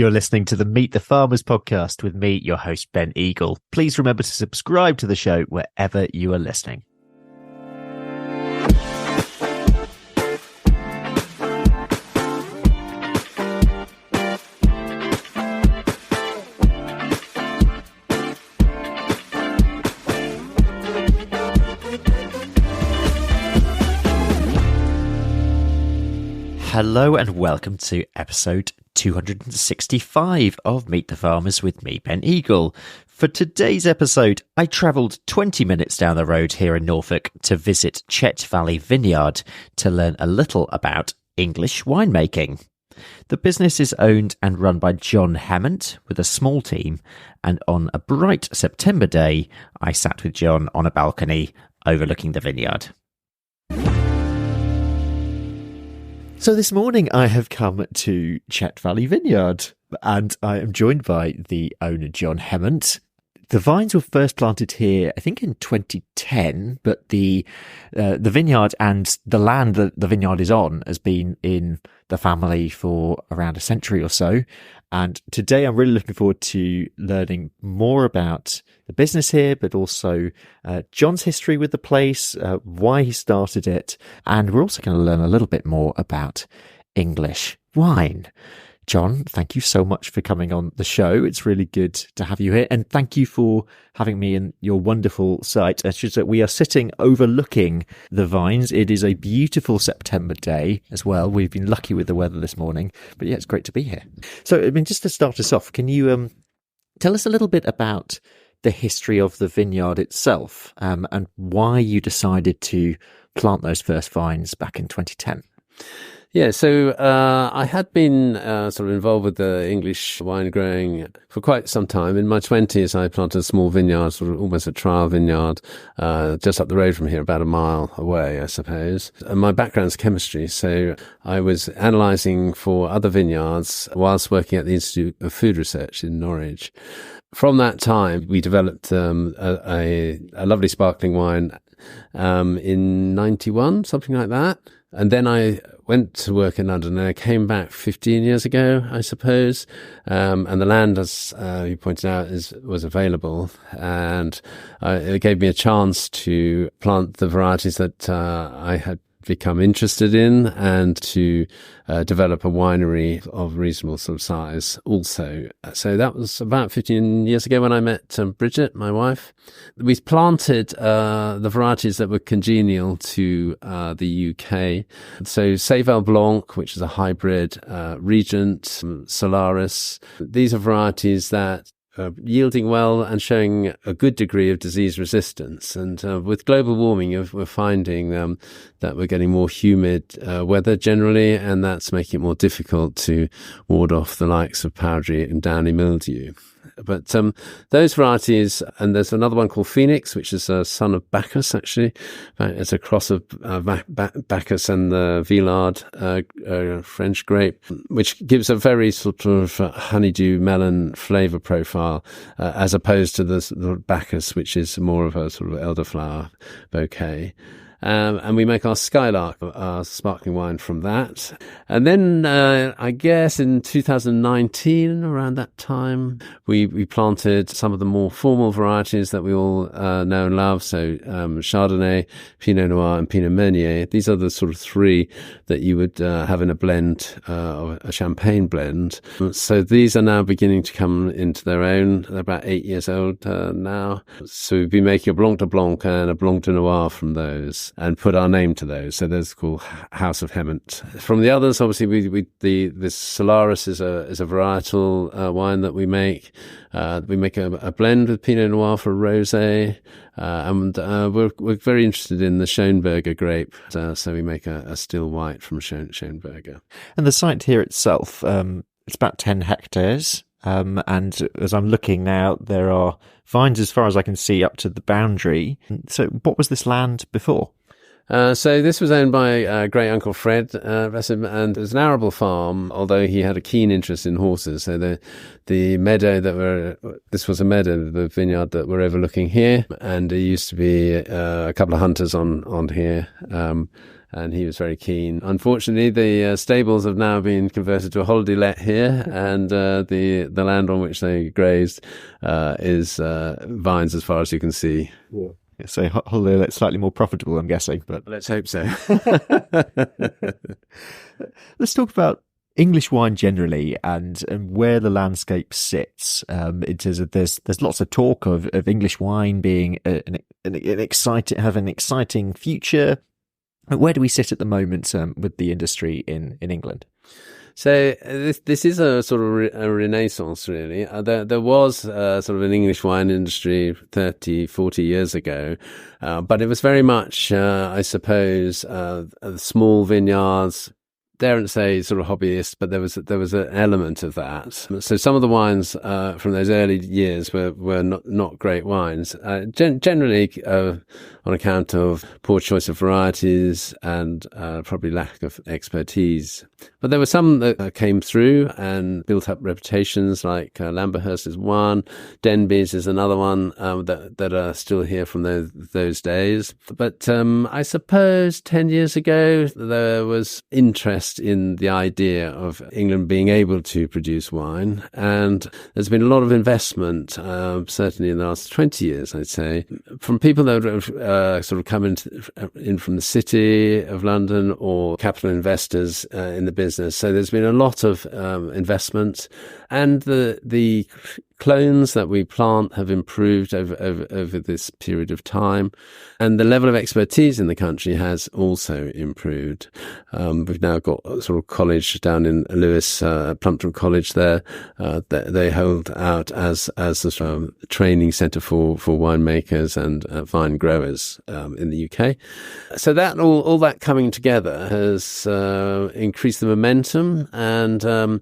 You're listening to the Meet the Farmers podcast with me, your host, Ben Eagle. Please remember to subscribe to the show wherever you are listening. Hello and welcome to episode 265 of Meet the Farmers with me, Ben Eagle. For today's episode, I travelled 20 minutes down the road here in Norfolk to visit Chet Valley Vineyard to learn a little about English winemaking. The business is owned and run by John Hemmant with a small team, and on a bright September day, I sat with John on a balcony overlooking the vineyard. So this morning I have come to Chet Valley Vineyard and I am joined by the owner, John Hemmant. The vines were first planted here, I think in 2010, but the vineyard and the land that the vineyard is on has been in the family for around a century or so. And today I'm really looking forward to learning more about the business here, but also John's history with the place, why he started it. And we're also going to learn a little bit more about English wine. John, thank you so much for coming on the show. It's really good to have you here. And thank you for having me in your wonderful site. I should say we are sitting overlooking the vines. It is a beautiful September day as well. We've been lucky with the weather this morning. But yeah, it's great to be here. So, I mean, just to start us off, can you tell us a little bit about the history of the vineyard itself and why you decided to plant those first vines back in 2010? Yeah, so I had been sort of involved with the English wine growing for quite some time. In my 20s, I planted a small vineyard, sort of almost a trial vineyard, just up the road from here, about a mile away, I suppose. And my background's chemistry, so I was analysing for other vineyards whilst working at the Institute of Food Research in Norwich. From that time, we developed a lovely sparkling wine in 91, something like that. And then I went to work in London and I came back 15 years ago, I suppose. And the land, as you pointed out, was available. And it gave me a chance to plant the varieties that I had become interested in and to develop a winery of reasonable sort of size also. So that was about 15 years ago when I met Bridget, my wife. We planted the varieties that were congenial to the UK. So Sauveur Blanc, which is a hybrid, Regent, Solaris. These are varieties that yielding well and showing a good degree of disease resistance. And with global warming, we're finding that we're getting more humid weather generally, and that's making it more difficult to ward off the likes of powdery and downy mildew. But those varieties, and there's another one called Phoenix, which is a son of Bacchus, actually. It's a cross of Bacchus and the Vineyard, French grape, which gives a very sort of honeydew melon flavour profile, as opposed to the Bacchus, which is more of a sort of elderflower bouquet. And we make our Skylark, our sparkling wine, from that. And then, I guess in 2019, around that time, we planted some of the more formal varieties that we all know and love. So, Chardonnay, Pinot Noir, and Pinot Meunier. These are the sort of three that you would have in a blend, a champagne blend. So these are now beginning to come into their own. They're about 8 years old now. So we've been making a Blanc de Blanc and a Blanc de Noir from those, and put our name to those. So those are called House of Hemmant. From the others, obviously, the Solaris is a varietal wine that we make. We make a blend with Pinot Noir for rosé, and we're very interested in the Schönberger grape. So we make a still white from Schönberger. And the site here itself, it's about 10 hectares. And as I'm looking now, there are vines as far as I can see up to the boundary. So what was this land before? So this was owned by great uncle Fred, bless him, and it was an arable farm, although he had a keen interest in horses. So the meadow this was a meadow, the vineyard that we're overlooking here, and there used to be a couple of hunters on here. and he was very keen. Unfortunately, the stables have now been converted to a holiday let here, and the land on which they grazed is vines as far as you can see. Yeah. So holiday let's slightly more profitable, I'm guessing. But let's hope so. Let's talk about English wine generally and where the landscape sits. In terms of there's lots of talk of English wine being an exciting future. Where do we sit at the moment with the industry in England? So this is a sort of a renaissance, really. There was sort of an English wine industry 30, 40 years ago, but it was very much, I suppose, small vineyards, daren't say sort of hobbyist, but there was an element of that. So some of the wines from those early years were not great wines, generally on account of poor choice of varieties and probably lack of expertise. But there were some that came through and built up reputations, like Lamberhurst is one, Denby's is another one that are still here from those days. But I suppose 10 years ago there was interest in the idea of England being able to produce wine, and there's been a lot of investment, certainly in the last 20 years, I'd say, from people that have sort of come in from the city of London or capital investors in the business. So there's been a lot of investment, and the clones that we plant have improved over this period of time, and the level of expertise in the country has also improved. We've now got a sort of college down in Lewes, Plumpton College there. They hold out as a sort of training centre for winemakers and vine growers in the UK. So that all that coming together has increased the momentum, and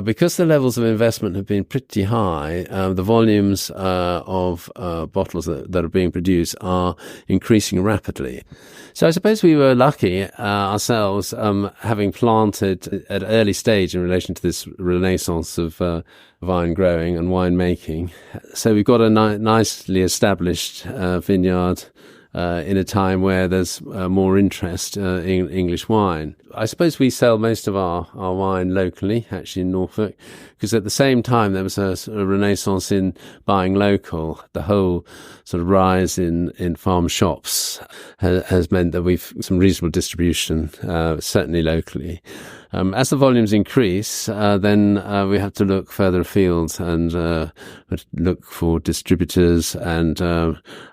because the levels of investment have been pretty high, the volumes of bottles that are being produced are increasing rapidly. So I suppose we were lucky ourselves, having planted at an early stage in relation to this renaissance of vine growing and wine making. So we've got a nicely established vineyard in a time where there's more interest in English wine. I suppose we sell most of our wine locally, actually in Norfolk, because at the same time there was a sort of renaissance in buying local. The whole sort of rise in farm shops has meant that we've some reasonable distribution, certainly locally. As the volumes increase, then we have to look further afield and look for distributors, and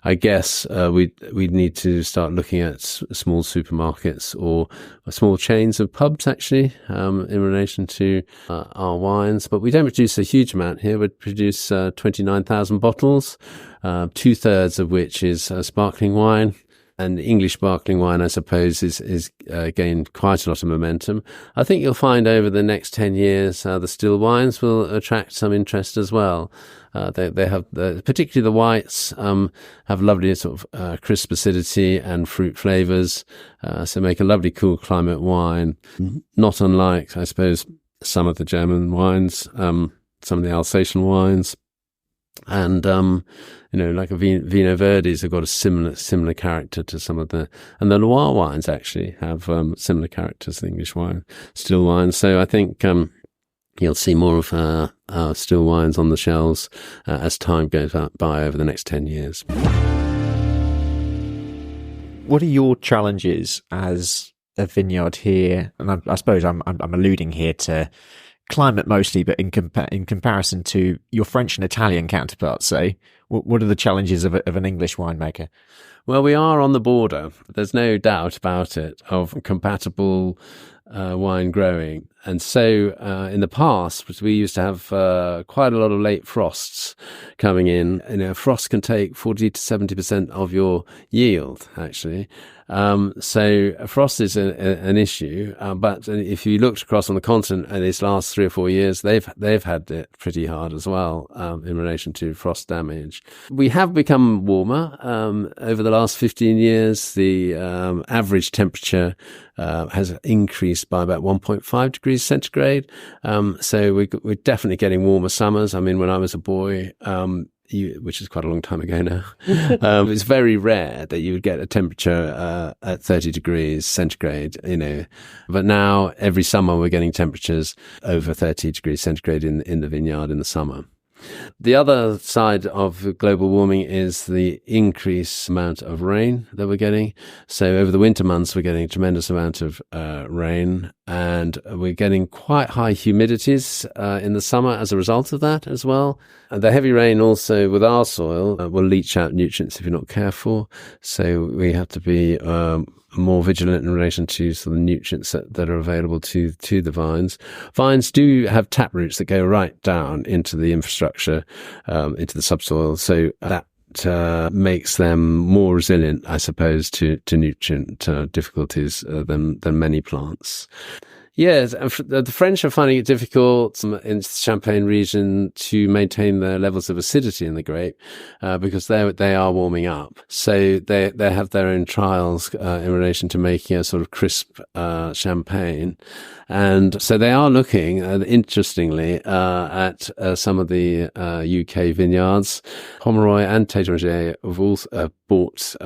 I guess we'd need to start looking at small supermarkets or small chains of pubs, actually, in relation to our wines. But we don't produce a huge amount here. We produce 29,000 bottles, 2/3 of which is sparkling wine. And English sparkling wine, I suppose, is gained quite a lot of momentum. I think you'll find over the next 10 years, the still wines will attract some interest as well. They have, particularly the whites, have lovely sort of crisp acidity and fruit flavours, so make a lovely cool climate wine. Not unlike, I suppose, some of the German wines, some of the Alsatian wines. And, like a Vino Verdes have got a similar character to some of and the Loire wines actually have, similar characters to the English wine, still wines. So I think, you'll see more of, still wines on the shelves, as time goes by over the next 10 years. What are your challenges as a vineyard here? And I suppose I'm alluding here to climate mostly, but in comparison to your French and Italian counterparts, say, what are the challenges of an English winemaker? Well, we are on the border. There's no doubt about it, of compatible wine growing. And so in the past, we used to have quite a lot of late frosts coming in. Frost can take 40 to 70% of your yield, actually. So frost is an issue, but if you looked across on the continent in these last 3 or 4 years, they've had it pretty hard as well, in relation to frost damage. We have become warmer, over the last 15 years. The, average temperature, has increased by about 1.5 degrees centigrade. So we're definitely getting warmer summers. I mean, when I was a boy, which is quite a long time ago now, it's very rare that you would get a temperature at 30 degrees centigrade, but now every summer we're getting temperatures over 30 degrees centigrade in the vineyard in the summer. The other side of global warming is the increased amount of rain that we're getting. So over the winter months, we're getting a tremendous amount of rain, and we're getting quite high humidities in the summer as a result of that as well. And the heavy rain also with our soil will leach out nutrients if you're not careful. So we have to be more vigilant in relation to sort of nutrients that are available to the vines. Vines do have tap roots that go right down into the infrastructure, into the subsoil. So that makes them more resilient, I suppose, to nutrient difficulties than many plants. Yes, the French are finding it difficult in the Champagne region to maintain their levels of acidity in the grape because they are warming up. So they have their own trials in relation to making a sort of crisp champagne. And so they are looking, interestingly, at some of the UK vineyards. Pomeroy and Tétranger have also bought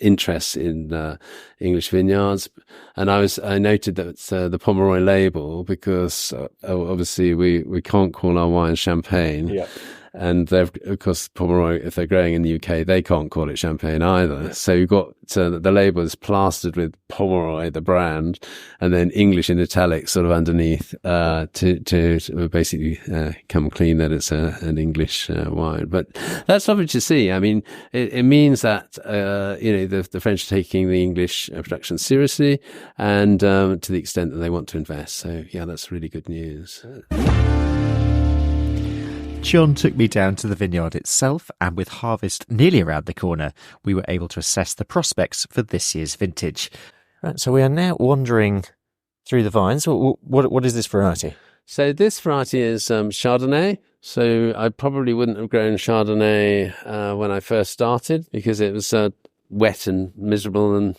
interest in English vineyards. And I noted that the Pomeroy label, because obviously we can't call our wine champagne. Yeah. And of course, Pomeroy, if they're growing in the UK, they can't call it champagne either. Yeah. So you've got the label is plastered with Pomeroy, the brand, and then English in italics sort of underneath to basically come clean that it's an English wine. But that's lovely to see. I mean, it means that the French are taking the English production seriously, and to the extent that they want to invest. So yeah, that's really good news. John took me down to the vineyard itself, and with harvest nearly around the corner, we were able to assess the prospects for this year's vintage. Right, so we are now wandering through the vines. What is this variety? So this variety is Chardonnay. So I probably wouldn't have grown Chardonnay when I first started because it was wet and miserable,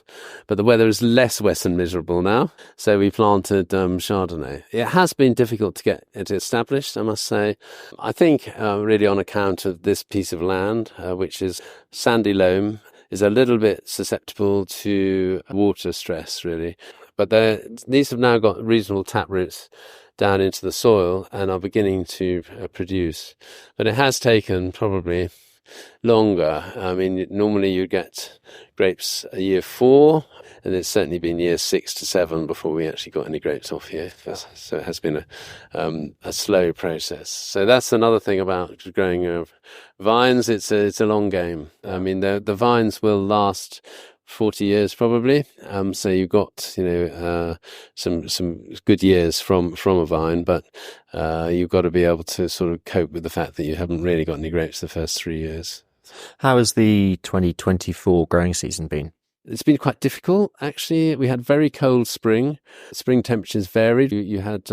but the weather is less wet and miserable now. So we planted Chardonnay. It has been difficult to get it established, I must say. I think really on account of this piece of land, which is sandy loam, is a little bit susceptible to water stress, really. But these have now got reasonable tap roots down into the soil and are beginning to produce. But it has taken probably longer. I mean, normally you get grapes a year 4, and it's certainly been years 6 to 7 before we actually got any grapes off here. So it has been a slow process. So that's another thing about growing vines. It's a long game. I mean, the vines will last 40 years probably. So you've got, some good years from a vine, but you've got to be able to sort of cope with the fact that you haven't really got any grapes the first 3 years. How has the 2024 growing season been? It's been quite difficult, actually. We had very cold spring. Spring temperatures varied. You had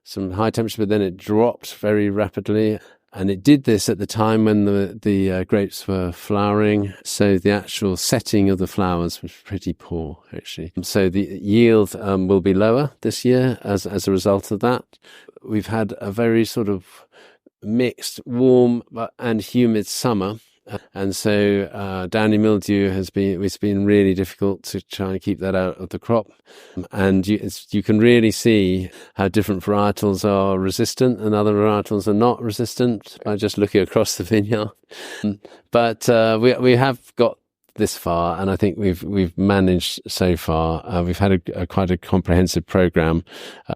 some high temperature, but then it dropped very rapidly. And it did this at the time when the grapes were flowering. So the actual setting of the flowers was pretty poor, actually. So the yield will be lower this year as a result of that. We've had a very sort of mixed, warm and humid summer. And so downy mildew it's been really difficult to try and keep that out of the crop. And you can really see how different varietals are resistant and other varietals are not resistant by just looking across the vineyard. But we have got this far, and I think we've managed so far. We've had quite a comprehensive program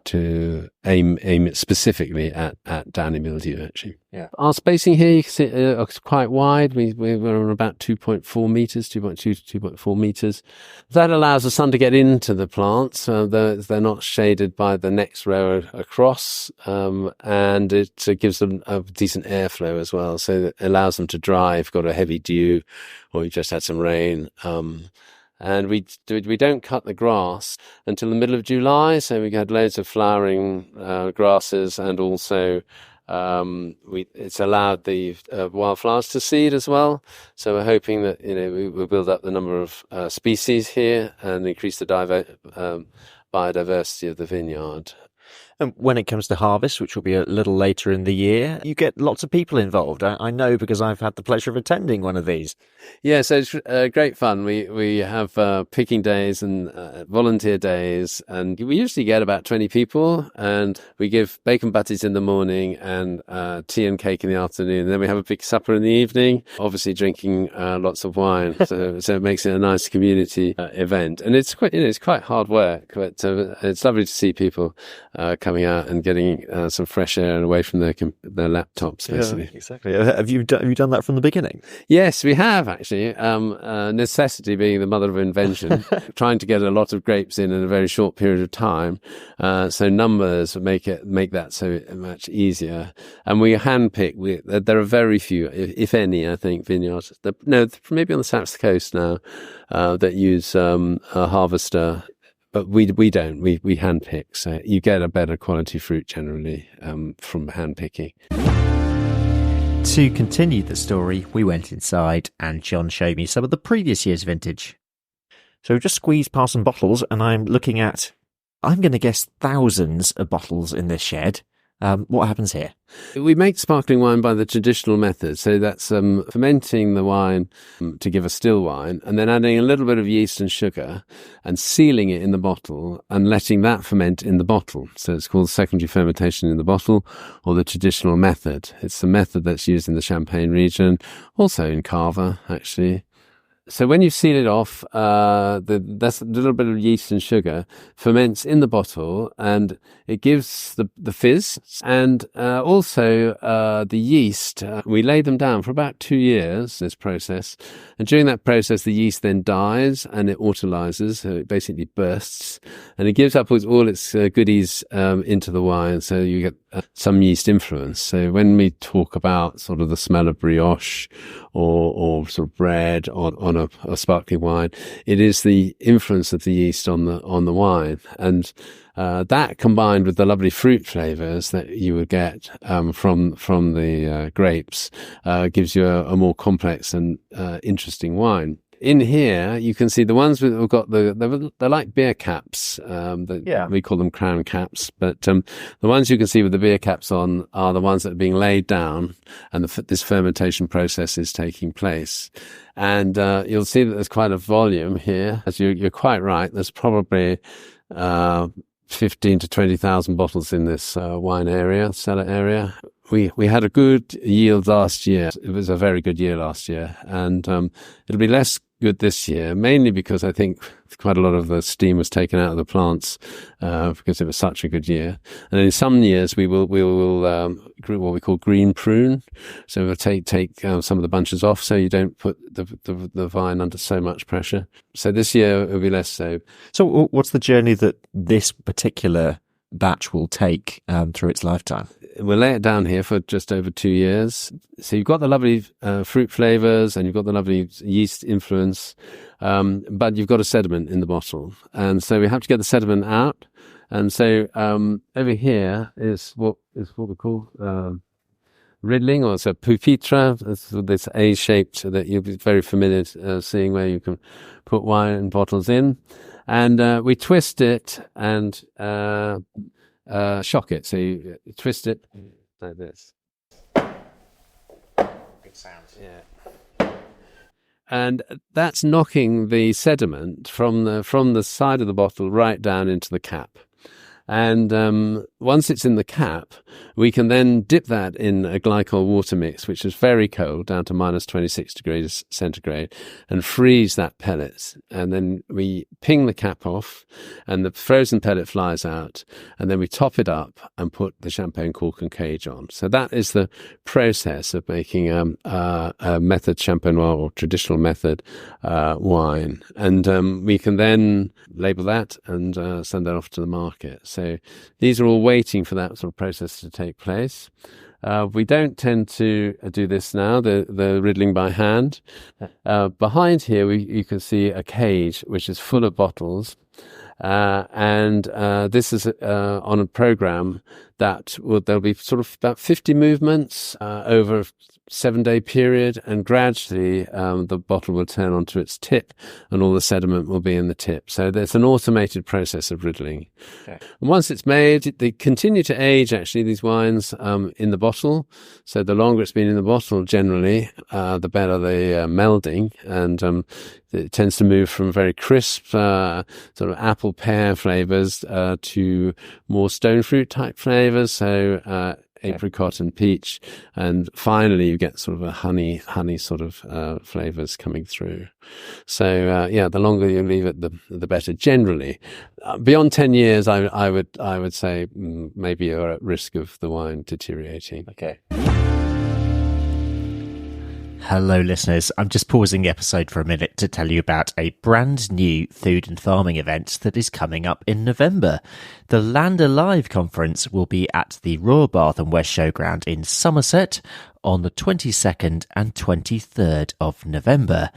to aim it specifically at downy mildew, actually. Yeah. Our spacing here, you can see, is quite wide. We're about 2.4 meters, 2.2 to 2.4 meters. That allows the sun to get into the plants. They're not shaded by the next row across, and it gives them a decent airflow as well. So it allows them to dry if you've got a heavy dew or you just had some rain. And we don't cut the grass until the middle of July. So we had loads of flowering grasses, and also it's allowed the wildflowers to seed as well. So we're hoping that we will build up the number of species here and increase the biodiversity of the vineyard. And when it comes to harvest, which will be a little later in the year, you get lots of people involved. I know because I've had the pleasure of attending one of these. Yeah, so it's great fun. We have picking days and volunteer days, and we usually get about 20 people, and we give bacon butties in the morning and tea and cake in the afternoon. And then we have a big supper in the evening, obviously drinking lots of wine. So it makes it a nice community event. And it's quite hard work, but it's lovely to see people coming out and getting some fresh air and away from their laptops, basically. Yeah, exactly. Have you done that from the beginning? Yes, we have actually. Necessity being the mother of invention, trying to get a lot of grapes in a very short period of time. So numbers make that so much easier. And we handpick. There are very few, if any, I think, vineyards. Maybe on the south coast now that use a harvester. But we don't. We handpick, so you get a better quality fruit generally from handpicking. To continue the story, we went inside and John showed me some of the previous year's vintage. So we've just squeezed past some bottles and I'm looking at, I'm going to guess, thousands of bottles in this shed. What happens here? We make sparkling wine by the traditional method. So that's fermenting the wine to give a still wine and then adding a little bit of yeast and sugar and sealing it in the bottle and letting that ferment in the bottle. So it's called secondary fermentation in the bottle or the traditional method. It's the method that's used in the Champagne region, also in Cava, actually. So when you seal it off, that's a little bit of yeast and sugar ferments in the bottle, and it gives the fizz. And also the yeast, we lay them down for about 2 years, this process. And during that process, the yeast then dies and it autolyzes, so it basically bursts. And it gives up all its goodies into the wine, so you get some yeast influence. So when we talk about sort of the smell of brioche or sort of bread on a sparkling wine, it is the influence of the yeast on the wine, and that combined with the lovely fruit flavors that you would get from the grapes gives you a more complex and interesting wine. In here, you can see the ones that have got they're like beer caps. We call them crown caps. But the ones you can see with the beer caps on are the ones that are being laid down, and this fermentation process is taking place. And you'll see that there's quite a volume here. As you're quite right, there's probably 15 to 20,000 bottles in this cellar area. We had a good yield last year. It was a very good year last year, and it'll be less good this year, mainly because I think quite a lot of the steam was taken out of the plants because it was such a good year. And in some years we will what we call green prune, so we'll take some of the bunches off, so you don't put the vine under so much pressure. So this year it'll be less so. So what's the journey that this particular batch will take through its lifetime? We'll lay it down here for just over 2 years. So you've got the lovely fruit flavors and you've got the lovely yeast influence, but you've got a sediment in the bottle. And so we have to get the sediment out. And so over here is what we call riddling, or it's a pupitre. It's this A-shaped that you'll be very familiar seeing, where you can put wine bottles in. And we twist it and shock it. So you twist it like this. Good sound. Yeah. And that's knocking the sediment from the side of the bottle right down into the cap. And once it's in the cap, we can then dip that in a glycol water mix, which is very cold, down to minus 26 degrees centigrade, and freeze that pellet. And then we ping the cap off, and the frozen pellet flies out. And then we top it up and put the champagne cork and cage on. So that is the process of making a method champagne noir, or traditional method wine. And we can then label that and send that off to the market. So these are all waiting for that sort of process to take place. We don't tend to do this now, the riddling by hand. Behind here, you can see a cage which is full of bottles. And this is on a program that there'll be sort of about 50 movements over 7-day period, and gradually the bottle will turn onto its tip and all the sediment will be in the tip. So there's an automated process of riddling. Okay. And once it's made, they continue to age, actually, these wines in the bottle. So the longer it's been in the bottle, generally, the better the melding. And it tends to move from very crisp sort of apple pear flavors to more stone fruit type flavors. So apricot and peach, and finally you get sort of a honey sort of flavors coming through. So the longer you leave it, the better. Generally, beyond 10 years, I would say maybe you're at risk of the wine deteriorating. Okay. Hello, listeners. I'm just pausing the episode for a minute to tell you about a brand new food and farming event that is coming up in November. The Land Alive conference will be at the Royal Bath and West Showground in Somerset on the 22nd and 23rd of November.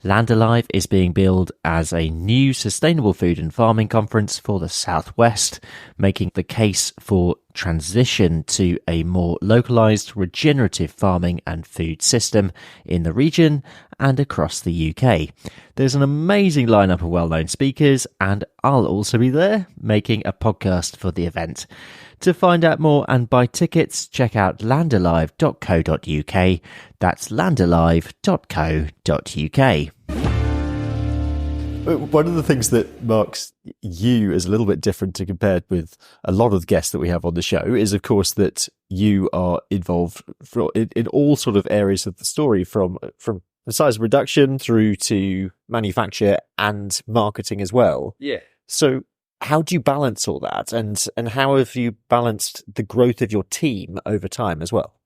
Land Alive is being billed as a new sustainable food and farming conference for the Southwest, making the case for transition to a more localised regenerative farming and food system in the region and across the UK. There's an amazing lineup of well-known speakers, and I'll also be there making a podcast for the event. To find out more and buy tickets, check out landalive.co.uk. That's landalive.co.uk. One of the things that marks you as a little bit different to compared with a lot of the guests that we have on the show is, of course, that you are involved in all sort of areas of the story, from the size reduction through to manufacture and marketing as well. Yeah. So how do you balance all that, and how have you balanced the growth of your team over time as well?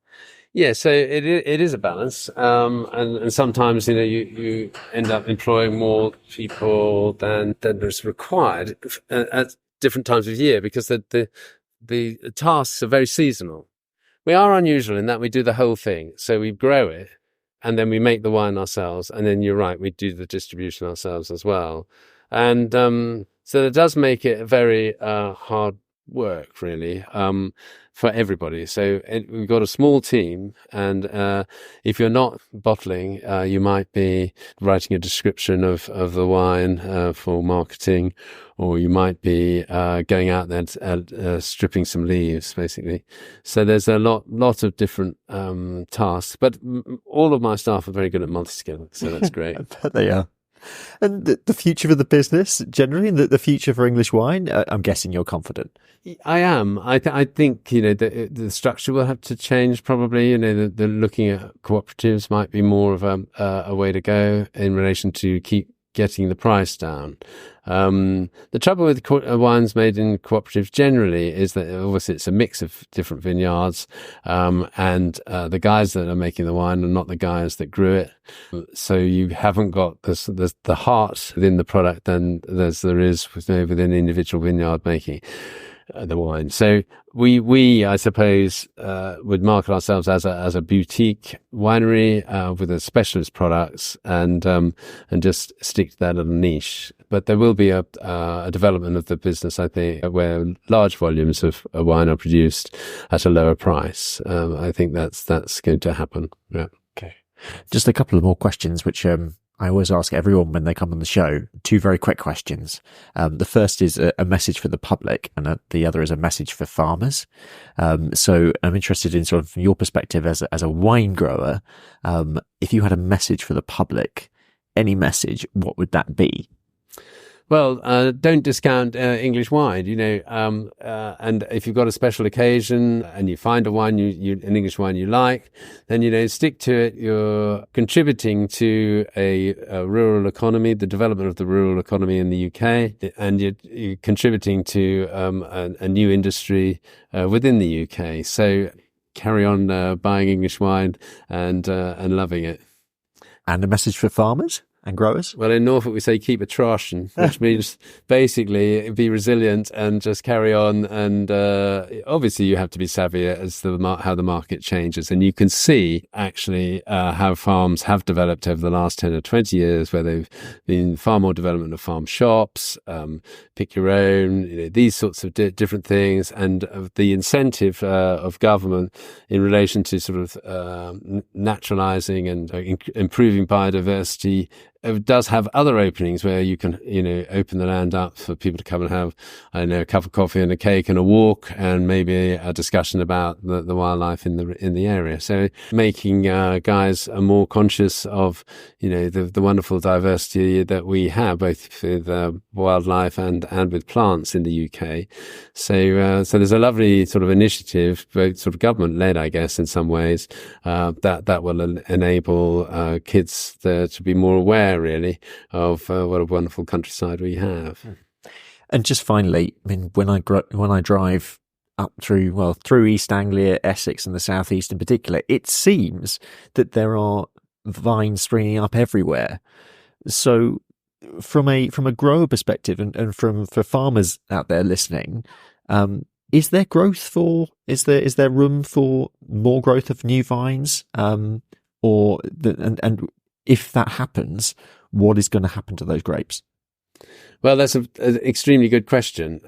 Yeah, so it is a balance, and sometimes you end up employing more people than is required at different times of year, because the tasks are very seasonal. We are unusual in that we do the whole thing, so we grow it, and then we make the wine ourselves, and then you're right, we do the distribution ourselves as well, and so it does make it very hard work, really, for everybody. So we've got a small team, and if you're not bottling, you might be writing a description of the wine for marketing, or you might be going out there and stripping some leaves, basically. So there's a lot of different tasks, but all of my staff are very good at multi-skilling, so that's great. I bet they are. And the future of the business generally, and the future for English wine, I'm guessing you're confident. I am. I think the structure will have to change probably. The looking at cooperatives might be more of a way to go in relation to keep getting the price down. The trouble with wines made in cooperatives generally is that obviously it's a mix of different vineyards, and the guys that are making the wine are not the guys that grew it. So you haven't got the heart within the product than there is within individual vineyard making the wine. So we I suppose would market ourselves as a boutique winery with a specialist products, and just stick to that little niche. But there will be a development of the business, I think, where large volumes of wine are produced at a lower price. I think that's going to happen. Yeah. Okay. Just a couple of more questions, which I always ask everyone when they come on the show. Two very quick questions. The first is a message for the public, and the other is a message for farmers. So I'm interested in sort of your perspective as a wine grower. If you had a message for the public, any message, what would that be? Well, don't discount English wine, and if you've got a special occasion and you find a wine, an English wine you like, then, stick to it. You're contributing to a rural economy, the development of the rural economy in the UK, and you're contributing to a new industry within the UK. So carry on buying English wine and loving it. And a message for farmers? and growers? Well, in Norfolk, we say keep a troshin, which means basically be resilient and just carry on. And obviously, you have to be savvy as how the market changes. And you can see actually how farms have developed over the last 10 or 20 years, where they've been far more development of farm shops, pick your own, these sorts of different things, and the incentive of government in relation to sort of naturalizing and improving biodiversity. It does have other openings where you can, open the land up for people to come and have, a cup of coffee and a cake and a walk, and maybe a discussion about the wildlife in the area. So making guys more conscious of, the wonderful diversity that we have, both with wildlife and with plants in the UK. So there's a lovely sort of initiative, both sort of government led, I guess, in some ways, that will enable kids to be more aware, really, of what a wonderful countryside we have. And just finally, I mean, when I drive up through East Anglia, Essex, and the southeast in particular, it seems that there are vines springing up everywhere. So, from a grower perspective, and for farmers out there listening, is there room for more growth of new vines, and if that happens, what is going to happen to those grapes? Well, that's an extremely good question.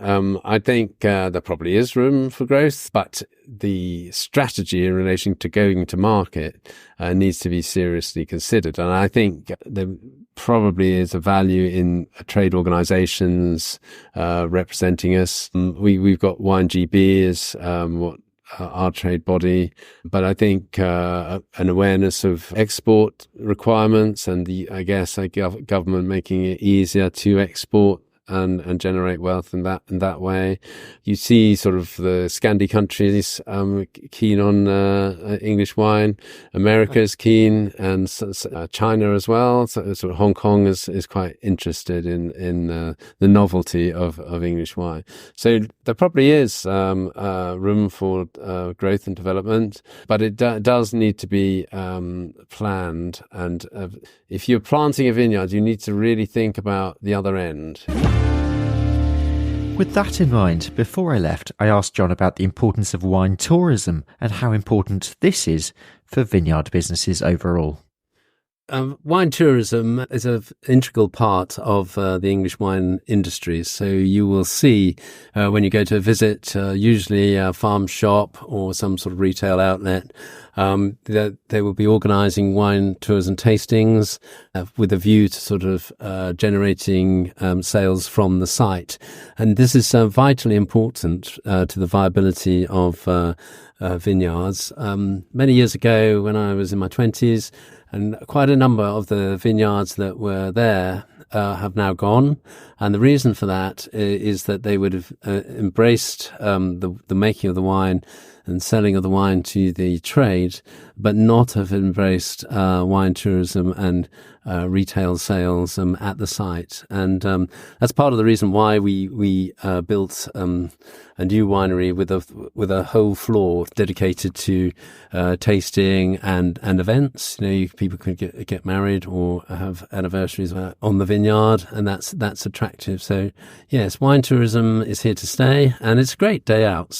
I think there probably is room for growth, but the strategy in relation to going to market needs to be seriously considered. And I think there probably is a value in trade organisations representing us. We've got YNGB as our trade body, but I think an awareness of export requirements and government making it easier to export and generate wealth in that way. You see sort of the Scandi countries keen on English wine. America's keen, and China as well. So sort of Hong Kong is quite interested in the novelty of English wine. So there probably is room for growth and development, but it does need to be planned. And if you're planting a vineyard, you need to really think about the other end. With that in mind, before I left, I asked John about the importance of wine tourism and how important this is for vineyard businesses overall. Wine tourism is an integral part of the English wine industry. So you will see when you go to visit, usually a farm shop or some sort of retail outlet, that they will be organising wine tours and tastings with a view to sort of generating sales from the site. And this is vitally important to the viability of vineyards. Many years ago, when I was in my 20s, and quite a number of the vineyards that were there have now gone. And the reason for that is that they would have embraced the making of the wine and selling of the wine to the trade, but not have embraced wine tourism and retail sales at the site. And that's part of the reason why we built a new winery with a whole floor dedicated to tasting and events. People could get married or have anniversaries on the vineyard, and that's attractive. So yes, wine tourism is here to stay, and it's a great day out.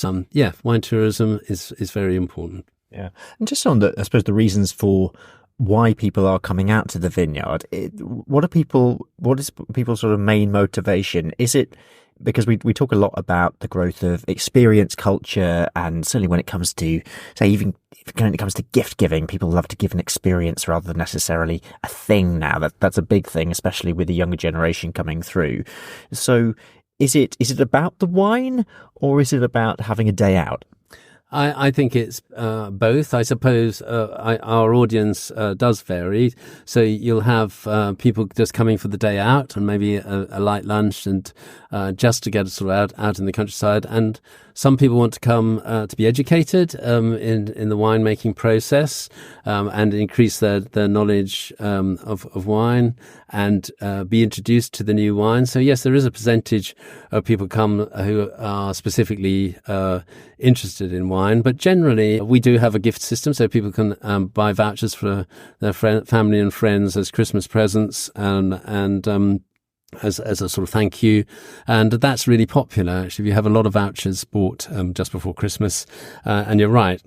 Wine tourism is very important. Yeah, and just on I suppose the reasons for why people are coming out to the vineyard. What is people's sort of main motivation? Is it because we talk a lot about the growth of experience culture, and certainly when it comes to, say, even when it comes to gift giving, people love to give an experience rather than necessarily a thing now. That's a big thing, especially with the younger generation coming through. So is it about the wine, or is it about having a day out? I think it's both. I suppose our audience does vary. So you'll have people just coming for the day out and maybe a light lunch and just to get sort of out in the countryside. And Some people want to come to be educated in the winemaking process and increase their knowledge of wine and be introduced to the new wine. So yes, there is a percentage of people come who are specifically interested in wine, but generally we do have a gift system, so people can buy vouchers for their family and friends as Christmas presents and as a sort of thank you. And that's really popular. Actually, we have a lot of vouchers bought just before Christmas. And you're right,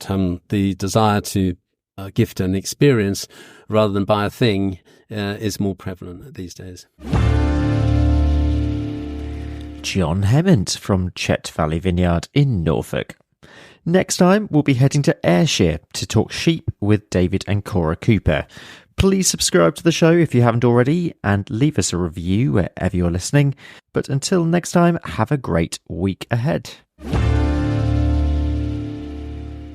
the desire to gift an experience rather than buy a thing is more prevalent these days. John Hemmant from Chet Valley Vineyard in Norfolk. Next time, we'll be heading to Ayrshire to talk sheep with David and Cora Cooper. Please subscribe to the show if you haven't already and leave us a review wherever you're listening. But until next time, have a great week ahead.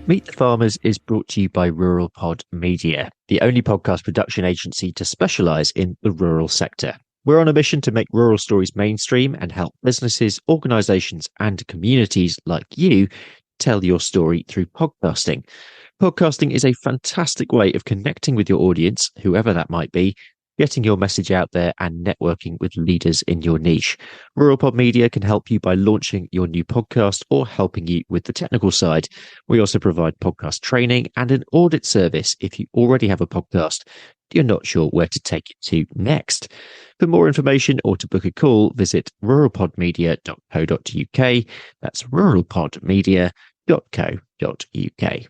Meet the Farmers is brought to you by RuralPod Media, the only podcast production agency to specialise in the rural sector. We're on a mission to make rural stories mainstream and help businesses, organisations and communities like you tell your story through podcasting. Podcasting is a fantastic way of connecting with your audience, whoever that might be, getting your message out there and networking with leaders in your niche. RuralPod Media can help you by launching your new podcast or helping you with the technical side. We also provide podcast training and an audit service if you already have a podcast. You're not sure where to take it to next. For more information or to book a call, visit ruralpodmedia.co.uk. That's ruralpodmedia.co.uk.